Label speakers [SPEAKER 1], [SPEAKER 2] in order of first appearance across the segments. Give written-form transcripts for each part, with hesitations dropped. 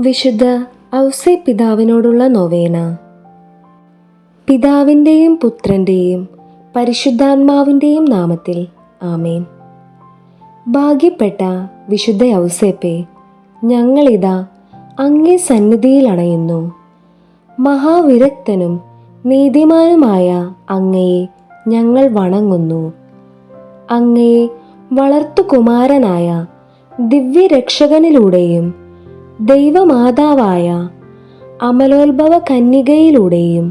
[SPEAKER 1] വിശുദ്ധ ഔസേ പിതാവിനോടുള്ള നൊവേന. പിതാവിൻ്റെയും പുത്രൻ്റെയും പരിശുദ്ധാത്മാവിൻ്റെയും നാമത്തിൽ ആമേൻ. ഭാഗ്യപ്പെട്ട വിശുദ്ധ ഔസേപ്പേ, ഞങ്ങളിതാ അങ്ങേ സന്നിധിയിൽ അണയുന്നു. മഹാവിരക്തനും നീതിമാനുമായ അങ്ങയെ ഞങ്ങൾ വണങ്ങുന്നു. അങ്ങയെ വളർത്തുകുമാരനായ ദിവ്യരക്ഷകനിലൂടെയും ദൈവമാതാവായ അമലോത്ഭവ കന്യകയിലൂടെയും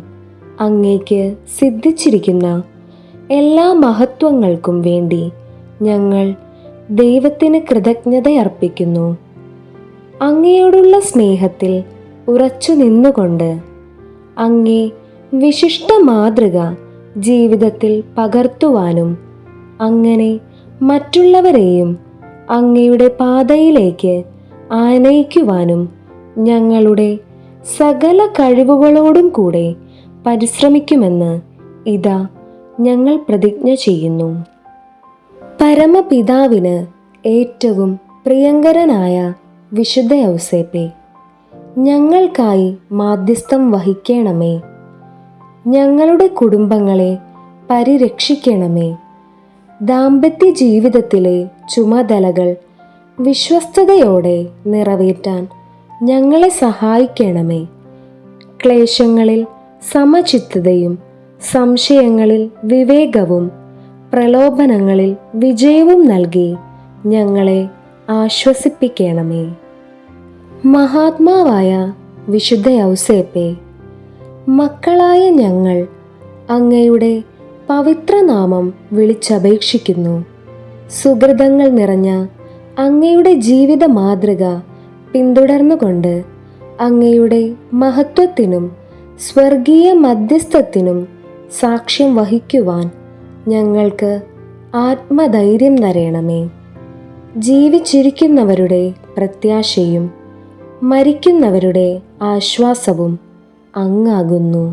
[SPEAKER 1] അങ്ങേക്ക് സിദ്ധിച്ചിരിക്കുന്ന എല്ലാ മഹത്വങ്ങൾക്കും വേണ്ടി ഞങ്ങൾ ദൈവത്തിന് കൃതജ്ഞതയർപ്പിക്കുന്നു. അങ്ങയോടുള്ള സ്നേഹത്തിൽ ഉറച്ചു നിന്നുകൊണ്ട് അങ്ങേ വിശിഷ്ട മാതൃക ജീവിതത്തിൽ പകർത്തുവാനും അങ്ങനെ മറ്റുള്ളവരെയും അങ്ങയുടെ പാതയിലേക്ക് ആനയിക്കുവാനും ഞങ്ങളുടെ സകല കഴിവുകളോടും കൂടെ പരിശ്രമിക്കുമെന്ന് ഇതാ ഞങ്ങൾ പ്രതിജ്ഞ ചെയ്യുന്നു. പരമപിതാവിന് ഏറ്റവും പ്രിയങ്കരനായ വിശുദ്ധ ഔസേപ്പേ, ഞങ്ങൾക്കായി മാധ്യസ്ഥം വഹിക്കണമേ. ഞങ്ങളുടെ കുടുംബങ്ങളെ പരിരക്ഷിക്കണമേ. ദാമ്പത്യ ജീവിതത്തിലെ ചുമതലകൾ വിശ്വസ്തയോടെ നിറവേറ്റാൻ ഞങ്ങളെ സഹായിക്കണമേ. ക്ലേശങ്ങളിൽ സമചിത്തതയും സംശയങ്ങളിൽ വിവേകവും പ്രലോഭനങ്ങളിൽ വിജയവും നൽകി ഞങ്ങളെ ആശ്വസിപ്പിക്കണമേ. മഹാത്മാവായ വിശുദ്ധ ഔസേപ്പേ, മക്കളായ ഞങ്ങൾ അങ്ങയുടെ പവിത്രനാമം വിളിച്ചപേക്ഷിക്കുന്നു. സുഹൃതങ്ങൾ നിറഞ്ഞ അങ്ങയുടെ ജീവിത മാതൃക പിന്തുടർന്നുകൊണ്ട് അങ്ങയുടെ മഹത്വത്തിനും സ്വർഗീയ മധ്യസ്ഥത്തിനും സാക്ഷ്യം വഹിക്കുവാൻ ഞങ്ങൾക്ക് ആത്മധൈര്യം തരണമേ. ജീവിച്ചിരിക്കുന്നവരുടെ പ്രത്യാശയും മരിക്കുന്നവരുടെ ആശ്വാസവും അങ്ങാകുന്നു.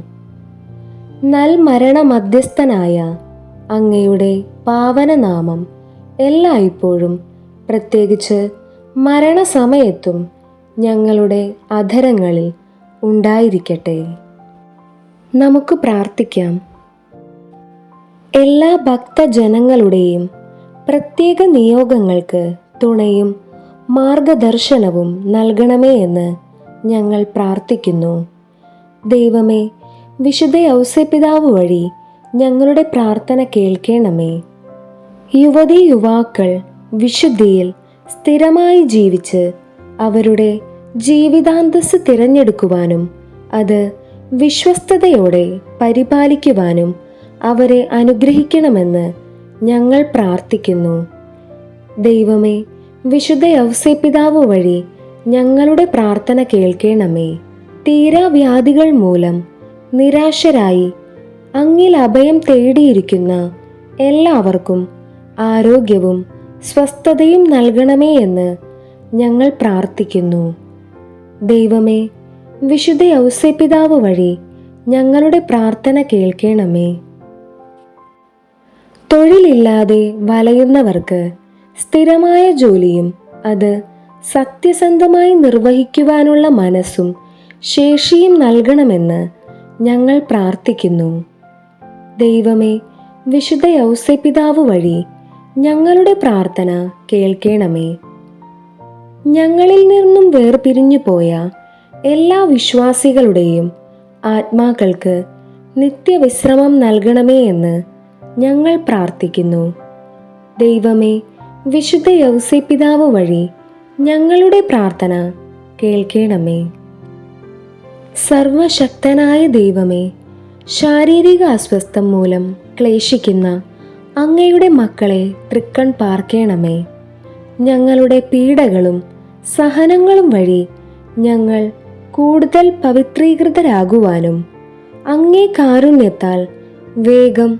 [SPEAKER 1] നൽമരണ മധ്യസ്ഥനായ അങ്ങയുടെ പാവനനാമം എല്ലായ്പ്പോഴും, പ്രത്യേകിച്ച് മരണസമയത്തും ഞങ്ങളുടെ അധരങ്ങളിൽ ഉണ്ടായിരിക്കട്ടെ. നമുക്ക് പ്രാർത്ഥിക്കാം. എല്ലാ ഭക്തജനങ്ങളുടെയും പ്രത്യേക നിയോഗങ്ങൾക്ക് തുണയും മാർഗദർശനവും നൽകണമേ എന്ന് ഞങ്ങൾ പ്രാർത്ഥിക്കുന്നു. ദൈവമേ, വിശുദ്ധ ഔസേപ്പിതാവ് വഴി ഞങ്ങളുടെ പ്രാർത്ഥന കേൾക്കണമേ. യുവതീ യുവാക്കൾ വിശുദ്ധിയിൽ സ്ഥിരമായി ജീവിച്ച് അവരുടെ ജീവിതാന്തസ്സ് തിരഞ്ഞെടുക്കുവാനും അത് വിശ്വസ്തയോടെ പരിപാലിക്കുവാനും അവരെ അനുഗ്രഹിക്കണമെന്ന് ഞങ്ങൾ പ്രാർത്ഥിക്കുന്നു. ദൈവമേ, വിശുദ്ധ ഔസേപ്പിതാവ് വഴി ഞങ്ങളുടെ പ്രാർത്ഥന കേൾക്കണമേ. തീരാവ്യാധികൾ മൂലം നിരാശരായി അങ്ങിൽ അഭയം തേടിയിരിക്കുന്ന എല്ലാവർക്കും ആരോഗ്യവും സ്വസ്ഥതയും നൽകണമേ എന്ന് ഞങ്ങൾ പ്രാർത്ഥിക്കുന്നു. ദൈവമേ, വിശുദ്ധ ഔസേപ്പിതാവ് വഴി ഞങ്ങളുടെ പ്രാർത്ഥന കേൾക്കണമേ. തൊഴിലില്ലാതെ വലയുന്നവർക്ക് സ്ഥിരമായ ജോലിയും അത് സത്യസന്ധമായി നിർവഹിക്കുവാനുള്ള മനസ്സും ശേഷിയും നൽകണമെന്ന് ഞങ്ങൾ പ്രാർത്ഥിക്കുന്നു. ദൈവമേ, വിശുദ്ധ ഔസേപ്പിതാവ് വഴി ഞങ്ങളുടെ പ്രാർത്ഥന കേൾക്കണമേ. ഞങ്ങളിൽ നിന്നും വേർപിരിഞ്ഞു പോയ എല്ലാ വിശ്വാസികളുടെയും ആത്മാക്കൾക്ക് നിത്യവിശ്രമം നൽകണമേ എന്ന് ഞങ്ങൾ പ്രാർത്ഥിക്കുന്നു. ദൈവമേ, വിശുദ്ധ ഔസേപ്പിതാവ് വഴി ഞങ്ങളുടെ പ്രാർത്ഥന കേൾക്കണമേ. സർവശക്തനായ ദൈവമേ, ശാരീരിക അസ്വസ്ഥം മൂലം ക്ലേശിക്കുന്ന അങ്ങയുടെ മക്കളെ തൃക്കൺ പാർക്കണമേ. ഞങ്ങളുടെ പീഡകളും സഹനങ്ങളും വഴി ഞങ്ങൾ കൂടുതൽ പവിത്രീകൃതരാകുവാനും അങ്ങേ കാരുണ്യത്താൽ വേഗം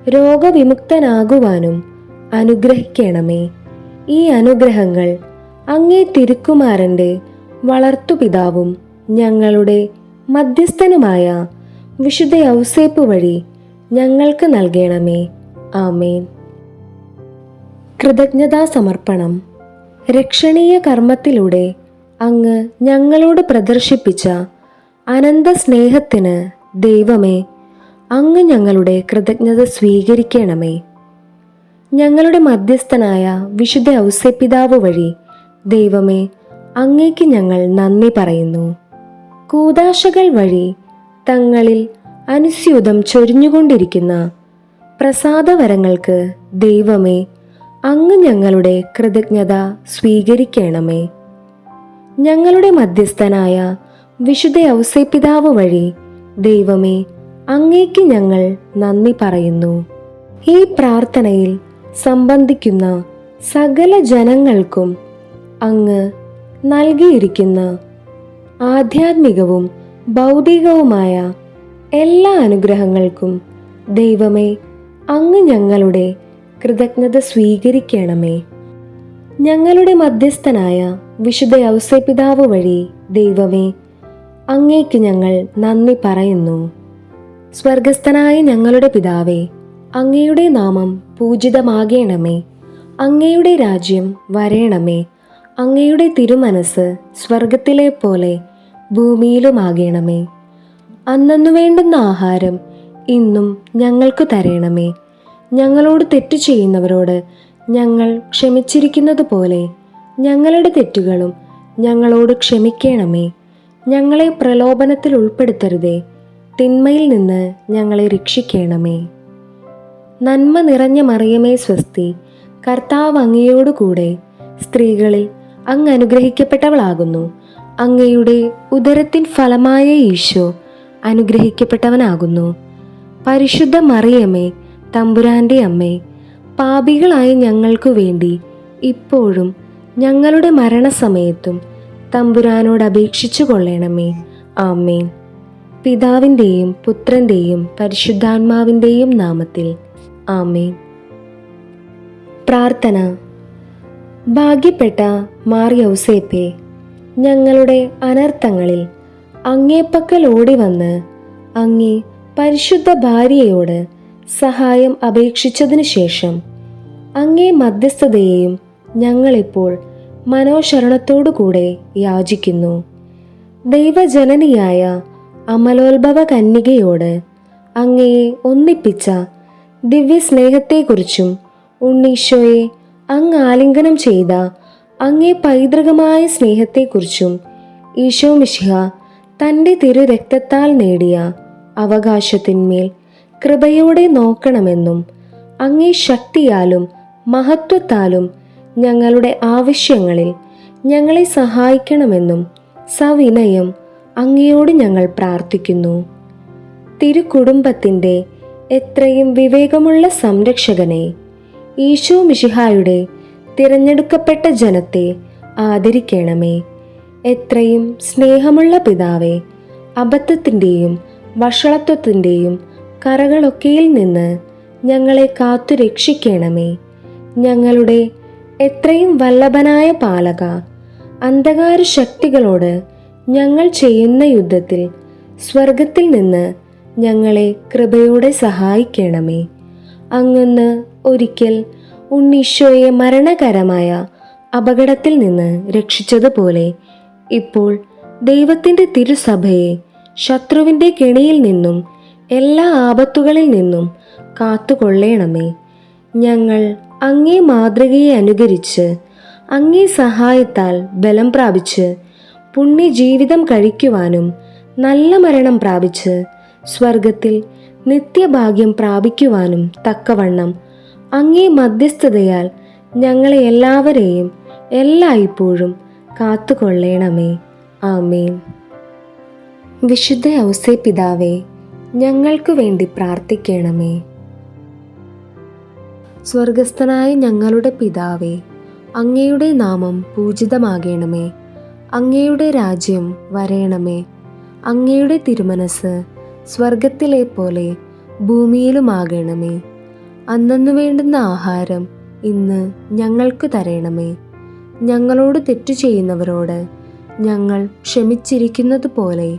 [SPEAKER 1] രോഗവിമുക്തനാകുവാനും അനുഗ്രഹിക്കണമേ. ഈ അനുഗ്രഹങ്ങൾ അങ്ങേ തിരുക്കുമാരൻ്റെ വളർത്തുപിതാവും ഞങ്ങളുടെ മധ്യസ്ഥനുമായ വിശുദ്ധ ഔസേപ്പ് വഴി ഞങ്ങൾക്ക് നൽകണമേ. ആമേൻ. കൃതജ്ഞതാ സമർപ്പണം. രക്ഷണീയ കർമ്മത്തിലൂടെ അങ്ങ് ഞങ്ങളോട് പ്രദർശിപ്പിച്ച അനന്ത സ്നേഹത്തിന് ദൈവമേ, അങ്ങ് ഞങ്ങളുടെ കൃതജ്ഞത സ്വീകരിക്കണമേ. ഞങ്ങളുടെ മധ്യസ്ഥനായ വിശുദ്ധ ഔസേപ്പിതാവ് വഴി ദൈവമേ, അങ്ങേക്ക് ഞങ്ങൾ നന്ദി പറയുന്നു. കൂദാശകൾ വഴി തങ്ങളിൽ അനുസ്യൂതം ചൊരിഞ്ഞുകൊണ്ടിരിക്കുന്ന പ്രസാദവരങ്ങൾക്ക് ദൈവമേ, അങ്ങ് ഞങ്ങളുടെ കൃതജ്ഞത സ്വീകരിക്കണമേ. ഞങ്ങളുടെ മധ്യസ്ഥനായ വിശുദ്ധ ഔസേപ്പിതാവ് വഴി ദൈവമേ, അങ്ങേക്ക് ഞങ്ങൾ നന്ദി പറയുന്നു. ഈ പ്രാർത്ഥനയിൽ സംബന്ധിക്കുന്ന സകല ജനങ്ങൾക്കും അങ്ങ് നൽകിയിരിക്കുന്ന ആധ്യാത്മികവും ഭൗതികവുമായ എല്ലാ അനുഗ്രഹങ്ങൾക്കും ദൈവമേ, അങ്ങ് ഞങ്ങളുടെ കൃതജ്ഞത സ്വീകരിക്കണമേ. ഞങ്ങളുടെ മധ്യസ്ഥനായ വിശുദ്ധ ഔസേപ്പിതാവ് വഴി ദൈവമേ, അങ്ങേക്ക് ഞങ്ങൾ നന്ദി പറയുന്നു. സ്വർഗസ്ഥനായ ഞങ്ങളുടെ പിതാവേ, അങ്ങയുടെ നാമം പൂജിതമാകണമേ. അങ്ങയുടെ രാജ്യം വരേണമേ. അങ്ങയുടെ തിരുമനസ് സ്വർഗത്തിലെ പോലെ ഭൂമിയിലുമാകണമേ. അന്നന്നു വേണ്ടുന്ന ആഹാരം ഇന്നും ഞങ്ങൾക്ക് തരണമേ. ഞങ്ങളോട് തെറ്റു ചെയ്യുന്നവരോട് ഞങ്ങൾ ക്ഷമിച്ചിരിക്കുന്നത് പോലെ ഞങ്ങളുടെ തെറ്റുകളും ഞങ്ങളോട് ക്ഷമിക്കണമേ. ഞങ്ങളെ പ്രലോഭനത്തിൽ ഉൾപ്പെടുത്തരുതേ, തിന്മയിൽ നിന്ന് ഞങ്ങളെ രക്ഷിക്കണമേ. നന്മ നിറഞ്ഞ മറിയമേ സ്വസ്തി, കർത്താവ് അങ്ങയോടു കൂടെ സ്ത്രീകളിൽ അങ്ങ് അനുഗ്രഹിക്കപ്പെട്ടവളാകുന്നു. അങ്ങയുടെ ഉദരത്തിൻ ഫലമായ ഈശോ അനുഗ്രഹിക്കപ്പെട്ടവനാകുന്നു. പരിശുദ്ധ മറിയമേ, തമ്പുരാന്റെ അമ്മേ, പാപികളായ ഞങ്ങൾക്കു വേണ്ടി ഇപ്പോഴും ഞങ്ങളുടെ മരണസമയത്തും തമ്പുരാനോട് അപേക്ഷിച്ചു കൊള്ളണമേ. ആമേൻ. പിതാവിൻ്റെയും പുത്രൻ്റെയും പരിശുദ്ധാത്മാവിൻ്റെയും നാമത്തിൽ ആമേൻ. പ്രാർത്ഥന. ഭാഗ്യപ്പെട്ട മാർ യൗസേപ്പേ, ഞങ്ങളുടെ അനർത്ഥങ്ങളിൽ അങ്ങേപ്പക്കൽ ഓടിവന്ന് അങ്ങേ പരിശുദ്ധ ഭാര്യയോട് സഹായം അപേക്ഷിച്ചതിനു ശേഷം അങ്ങേ മധ്യസ്ഥതയെയും ഞങ്ങളിപ്പോൾ മനോശരണത്തോടുകൂടെ യാചിക്കുന്നു. ദൈവജനനിയായ അമലോത്ഭവ കന്യകയോട് അങ്ങയെ ഒന്നിപ്പിച്ച ദിവ്യസ്നേഹത്തെക്കുറിച്ചും ഉണ്ണീശോയെ അങ്ങ് ആലിംഗനം ചെയ്ത അങ്ങേ പൈതൃകമായ സ്നേഹത്തെക്കുറിച്ചും ഈശോ മിശിഹ തൻ്റെ തിരുരക്തത്താൽ നേടിയ അവകാശത്തിന്മേൽ കൃപയോടെ നോക്കണമെന്നും അങ്ങേ ശക്തിയാലും മഹത്വത്താലും ഞങ്ങളുടെ ആവശ്യങ്ങളിൽ ഞങ്ങളെ സഹായിക്കണമെന്നും സവിനയം അങ്ങയോട് ഞങ്ങൾ പ്രാർത്ഥിക്കുന്നു. തിരുക്കുടുംബത്തിൻ്റെ എത്രയും വിവേകമുള്ള സംരക്ഷകനെ, ഈശോ മിശിഹായുടെ തിരഞ്ഞെടുക്കപ്പെട്ട ജനത്തെ ആദരിക്കണമേ. എത്രയും സ്നേഹമുള്ള പിതാവേ, അബദ്ധത്തിൻ്റെയും വഷളത്വത്തിൻ്റെയും കറകളൊക്കെയിൽ നിന്ന് ഞങ്ങളെ കാത്തു രക്ഷിക്കണമേ. ഞങ്ങളുടെ എത്രയും വല്ലഭനായ പാലക, അന്ധകാര ശക്തികളോട് ഞങ്ങൾ ചെയ്യുന്ന യുദ്ധത്തിൽ സ്വർഗത്തിൽ നിന്ന് ഞങ്ങളെ കൃപയോടെ സഹായിക്കണമേ. അങ്ങന്ന് ഒരിക്കൽ ഉണ്ണീശോയെ മരണകരമായ അപകടത്തിൽ നിന്ന് രക്ഷിച്ചതുപോലെ ഇപ്പോൾ ദൈവത്തിൻ്റെ തിരുസഭയെ ശത്രുവിൻ്റെ കെണിയിൽ നിന്നും എല്ലാ ആപത്തുകളിൽ നിന്നും കാത്തുകൊള്ളണമേ. ഞങ്ങൾ അങ്ങേ മാതൃകയെ അനുകരിച്ച് അങ്ങേ സഹായത്താൽ ബലം പ്രാപിച്ച് പുണ്യജീവിതം കഴിക്കുവാനും നല്ല മരണം പ്രാപിച്ച് സ്വർഗത്തിൽ നിത്യഭാഗ്യം പ്രാപിക്കുവാനും തക്കവണ്ണം അങ്ങേ മധ്യസ്ഥതയാൽ ഞങ്ങളെ എല്ലാവരെയും എല്ലായ്പ്പോഴും കാത്തുകൊള്ളണമേ. ആമേൻ. വിശുദ്ധ ഔസേപ്പിതാവേ, ഞങ്ങൾക്കു വേണ്ടി പ്രാർത്ഥിക്കണമേ. സ്വർഗസ്ഥനായ ഞങ്ങളുടെ പിതാവേ, അങ്ങയുടെ നാമം പൂജിതമാകണമേ. അങ്ങയുടെ രാജ്യം വരേണമേ. അങ്ങയുടെ തിരുമനസ് സ്വർഗത്തിലെ പോലെ ഭൂമിയിലുമാകണമേ. അന്നന്നു വേണ്ടുന്ന ആഹാരം ഇന്ന് ഞങ്ങൾക്ക് തരണമേ. ഞങ്ങളോട് തെറ്റു ചെയ്യുന്നവരോട് ഞങ്ങൾ ക്ഷമിച്ചിരിക്കുന്നത് പോലെ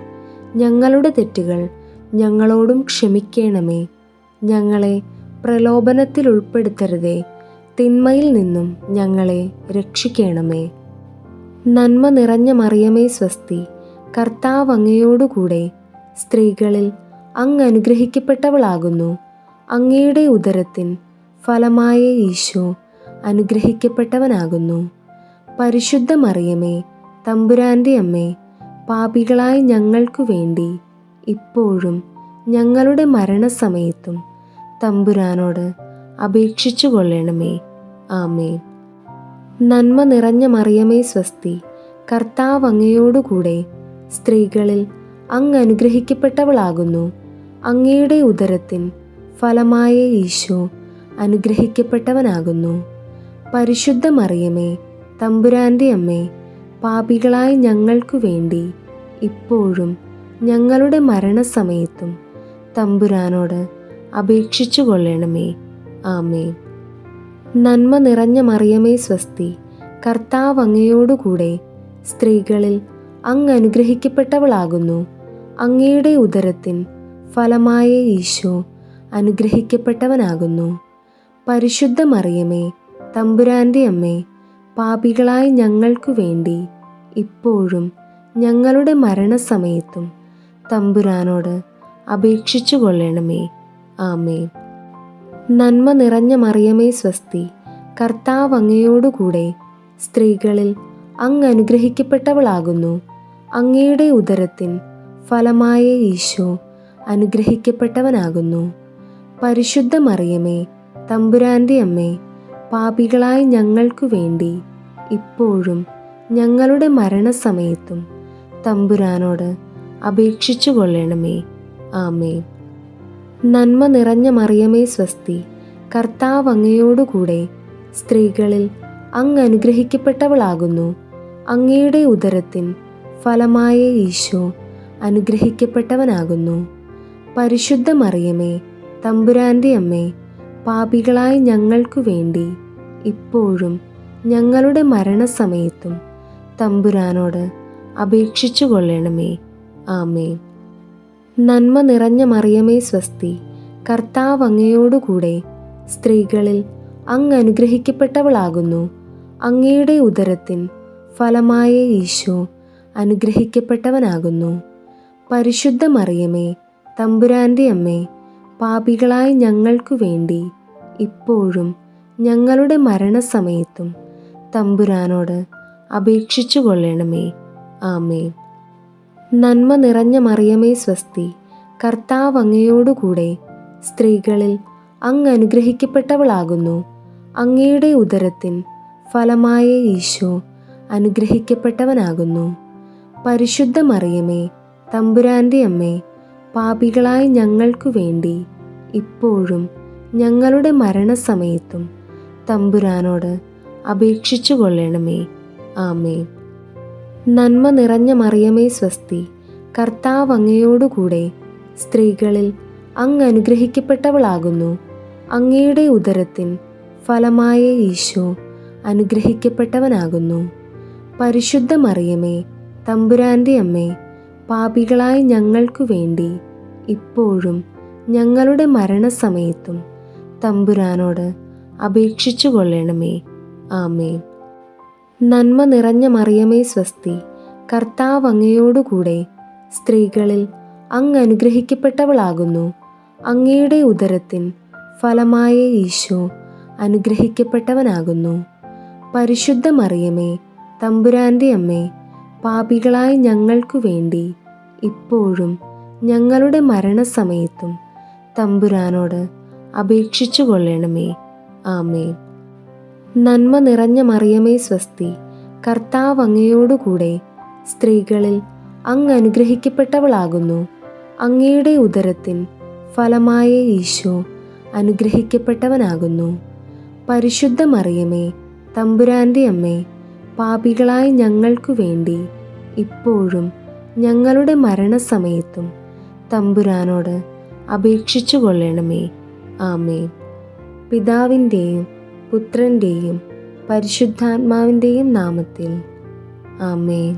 [SPEAKER 1] ഞങ്ങളുടെ തെറ്റുകൾ ഞങ്ങളോടും ക്ഷമിക്കണമേ. ഞങ്ങളെ പ്രലോഭനത്തിൽ ഉൾപ്പെടുത്തരുതേ, തിന്മയിൽ നിന്നും ഞങ്ങളെ രക്ഷിക്കണമേ. നന്മ നിറഞ്ഞ മറിയമേ സ്വസ്തി, കർത്താവ് അങ്ങയോടുകൂടെ സ്ത്രീകളിൽ അങ്ങ് അനുഗ്രഹിക്കപ്പെട്ടവളാകുന്നു. അങ്ങയുടെ ഉദരത്തിൻ ഫലമായ ഈശോ അനുഗ്രഹിക്കപ്പെട്ടവനാകുന്നു. പരിശുദ്ധ മറിയമേ, തമ്പുരാൻ്റെ അമ്മേ, പാപികളായ ഞങ്ങൾക്കു വേണ്ടി ഇപ്പോഴും ഞങ്ങളുടെ മരണസമയത്തും തമ്പുരാനോട് അപേക്ഷിച്ചു കൊള്ളണമേ. ആമേൻ. നന്മ നിറഞ്ഞ മറിയമേ സ്വസ്തി, കർത്താവ് അങ്ങയോടുകൂടെ സ്ത്രീകളിൽ അങ്ങ് അനുഗ്രഹിക്കപ്പെട്ടവളാകുന്നു. അങ്ങയുടെ ഉദരത്തിൻ ഫലമായ ഈശോ അനുഗ്രഹിക്കപ്പെട്ടവനാകുന്നു. പരിശുദ്ധ മറിയമേ, തമ്പുരാൻ്റെ അമ്മേ, പാപികളായ ഞങ്ങൾക്കു വേണ്ടി ഇപ്പോഴും ഞങ്ങളുടെ മരണസമയത്തും തമ്പുരാനോട് അപേക്ഷിച്ചു കൊള്ളണമേ. ആമേൻ. നന്മ നിറഞ്ഞ മറിയമേ സ്വസ്തി, കർത്താവ് അങ്ങയോടുകൂടെ സ്ത്രീകളിൽ അങ്ങ് അനുഗ്രഹിക്കപ്പെട്ടവളാകുന്നു. അങ്ങയുടെ ഉദരത്തിൻ ഫലമായ ഈശോ അനുഗ്രഹിക്കപ്പെട്ടവനാകുന്നു. പരിശുദ്ധ മറിയമേ, തമ്പുരാൻ്റെ അമ്മേ, പാപികളായ ഞങ്ങൾക്കു വേണ്ടി ഇപ്പോഴും ഞങ്ങളുടെ മരണസമയത്തും തമ്പുരാനോട് അപേക്ഷിച്ചു കൊള്ളണമേ. ആമേൻ. നന്മ നിറഞ്ഞ മറിയമേ സ്വസ്തി, കർത്താവ് അങ്ങയോടുകൂടെ സ്ത്രീകളിൽ അങ്ങ് അനുഗ്രഹിക്കപ്പെട്ടവളാകുന്നു. അങ്ങയുടെ ഉദരത്തിൻ ഫലമായ ഈശോ അനുഗ്രഹിക്കപ്പെട്ടവനാകുന്നു. പരിശുദ്ധ മറിയമേ, തമ്പുരാൻ്റെ അമ്മേ, പാപികളായ ഞങ്ങൾക്കു വേണ്ടി ഇപ്പോഴും ഞങ്ങളുടെ മരണസമയത്തും തമ്പുരാനോട് അപേക്ഷിച്ചു കൊള്ളണമേ. ആമേൻ. നന്മ നിറഞ്ഞ മറിയമേ സ്വസ്തി, കർത്താവ് അങ്ങയോടുകൂടെ സ്ത്രീകളിൽ അങ്ങ് അനുഗ്രഹിക്കപ്പെട്ടവളാകുന്നു. അങ്ങയുടെ ഉദരത്തിൻ ഫലമായ ഈശോ അനുഗ്രഹിക്കപ്പെട്ടവനാകുന്നു. പരിശുദ്ധ മറിയമേ, തമ്പുരാൻ്റെ അമ്മേ, പാപികളായ ഞങ്ങൾക്കു വേണ്ടി ഇപ്പോഴും ഞങ്ങളുടെ മരണസമയത്തും തമ്പുരാനോട് അപേക്ഷിച്ചു കൊള്ളണമേ. ആമേൻ. നന്മ നിറഞ്ഞ മറിയമേ സ്വസ്തി, കർത്താവ് അങ്ങയോടുകൂടെ സ്ത്രീകളിൽ അങ്ങ് അനുഗ്രഹിക്കപ്പെട്ടവളാകുന്നു. അങ്ങയുടെ ഉദരത്തിൻ ഫലമായ ഈശോ അനുഗ്രഹിക്കപ്പെട്ടവനാകുന്നു. പരിശുദ്ധ മറിയമേ, തമ്പുരാൻ്റെ അമ്മേ, പാപികളായ ഞങ്ങൾക്കു വേണ്ടി ഇപ്പോഴും ഞങ്ങളുടെ മരണസമയത്തും തമ്പുരാനോട് അപേക്ഷിച്ചു കൊള്ളണമേ. ആമേൻ. നന്മ നിറഞ്ഞ മറിയമേ സ്വസ്തി, കർത്താവ് അങ്ങയോടുകൂടെ സ്ത്രീകളിൽ അങ്ങ് അനുഗ്രഹിക്കപ്പെട്ടവളാകുന്നു. അങ്ങയുടെ ഉദരത്തിൻ ഫലമായ ഈശോ അനുഗ്രഹിക്കപ്പെട്ടവനാകുന്നു. പരിശുദ്ധ മറിയമേ, തമ്പുരാൻ്റെ അമ്മേ, പാപികളായ ഞങ്ങൾക്കു വേണ്ടി ഇപ്പോഴും ഞങ്ങളുടെ മരണസമയത്തും തമ്പുരാനോട് അപേക്ഷിച്ചു കൊള്ളണമേ. ആമേൻ. നന്മ നിറഞ്ഞ മറിയമേ സ്വസ്തി, കർത്താവ് അങ്ങയോടുകൂടെ സ്ത്രീകളിൽ അങ്ങ് അനുഗ്രഹിക്കപ്പെട്ടവളാകുന്നു. അങ്ങയുടെ ഉദരത്തിൻ ഫലമായ ഈശോ അനുഗ്രഹിക്കപ്പെട്ടവനാകുന്നു. പരിശുദ്ധ മറിയമേ, തമ്പുരാൻ്റെ അമ്മേ, പാപികളായ ഞങ്ങൾക്കു വേണ്ടി ഇപ്പോഴും ഞങ്ങളുടെ മരണസമയത്തും തമ്പുരാനോട് അപേക്ഷിച്ചു കൊള്ളണമേ. ആമേൻ. നന്മ നിറഞ്ഞ മറിയമേ സ്വസ്തി, കർത്താവ് അങ്ങയോടുകൂടെ സ്ത്രീകളിൽ അങ്ങ് അനുഗ്രഹിക്കപ്പെട്ടവളാകുന്നു. അങ്ങയുടെ ഉദരത്തിൻ ഫലമായ ഈശോ അനുഗ്രഹിക്കപ്പെട്ടവനാകുന്നു. പരിശുദ്ധ മറിയമേ, തമ്പുരാൻ്റെ അമ്മേ, പാപികളായ ഞങ്ങൾക്കു വേണ്ടി ഇപ്പോഴും ഞങ്ങളുടെ മരണസമയത്തും തമ്പുരാനോട് അപേക്ഷിച്ചു കൊള്ളണമേ. ആമേൻ. നന്മ നിറഞ്ഞ മറിയമേ സ്വസ്തി, കർത്താവ് അങ്ങയോടുകൂടെ സ്ത്രീകളിൽ അങ്ങ് അനുഗ്രഹിക്കപ്പെട്ടവളാകുന്നു. അങ്ങയുടെ ഉദരത്തിൻ ഫലമായ ഈശോ അനുഗ്രഹിക്കപ്പെട്ടവനാകുന്നു. പരിശുദ്ധ മറിയമേ, തമ്പുരാൻ്റെ അമ്മേ, പാപികളായ ഞങ്ങൾക്കു വേണ്ടി ഇപ്പോഴും ഞങ്ങളുടെ മരണസമയത്തും തമ്പുരാനോട് അപേക്ഷിച്ചു കൊള്ളണമേ. ആമേൻ. പിതാവിൻ്റെയും പുത്രൻ്റെയും പരിശുദ്ധാത്മാവിൻ്റെയും നാമത്തിൽ. ആമേൻ.